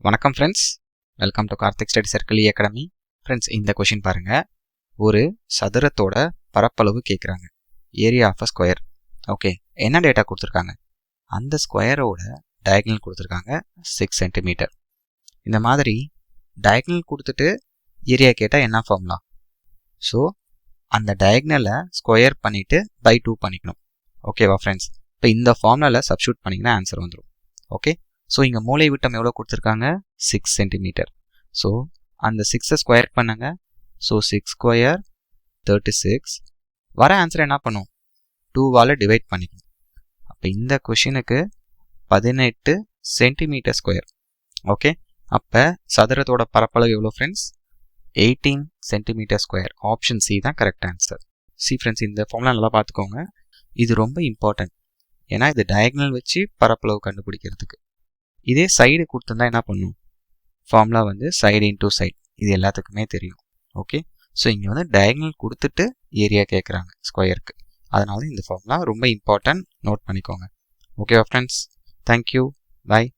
வணக்கம் friends, welcome to Karthik study circle academy. Friends, இந்த question பாருங்கள். ஒரு சதுரத்தோட பரப்பளவு கேட்குறாங்க, area of a square. Okay, என்ன டேட்டா கொடுத்துருக்காங்க? அந்த ஸ்கொயரோட டயக்னல் கொடுத்துருக்காங்க 6 சென்டிமீட்டர். இந்த மாதிரி டயக்னல் கொடுத்துட்டு ஏரியா கேட்டால் என்ன ஃபார்முலா? ஸோ அந்த டயக்னலை ஸ்கொயர் பண்ணிவிட்டு பை 2 பண்ணிக்கணும். ஓகேவா ஃப்ரெண்ட்ஸ்? இப்போ இந்த ஃபார்முலாவில் சப்ஸ்டியூட் பண்ணிங்கன்னா ஆன்சர் வந்துடும். ஓகே, ஸோ இங்கே மூலை விட்டம் எவ்வளோ கொடுத்துருக்காங்க? 6 சென்டிமீட்டர். ஸோ அந்த 6 ஸ்கொயர் பண்ணுங்க. So 6 square 36. வர ஆன்சர் என்ன பண்ணும்? 2வால் டிவைட் பண்ணிக்கணும். அப்போ இந்த கொஷினுக்கு 18 சென்டிமீட்டர் ஸ்கொயர். ஓகே, அப்போ சதுரத்தோட பரப்பளவு எவ்வளோ friends? 18 centimetre square. Option C தான் கரெக்ட் ஆன்சர். சி ஃப்ரெண்ட்ஸ், இந்த ஃபார்முலா நல்லா பார்த்துக்கோங்க. இது ரொம்ப இம்பார்ட்டன்ட். ஏன்னா இது டயக்னல் வச்சு பரப்பளவு கண்டுபிடிக்கிறதுக்கு. இதே சைடு கொடுத்துருந்தா என்ன பண்ணும்? ஃபார்முலா வந்து சைடு இன்டூ சைடு. இது எல்லாத்துக்குமே தெரியும். ஓகே, ஸோ இங்கே வந்து டயக்னல் கொடுத்துட்டு ஏரியா கேட்குறாங்க ஸ்கொயருக்கு. அதனால இந்த ஃபார்முலா ரொம்ப இம்பார்ட்டன்ட், நோட் பண்ணிக்கோங்க. ஓகேவா ஃப்ரெண்ட்ஸ்? தேங்க்யூ, பாய்.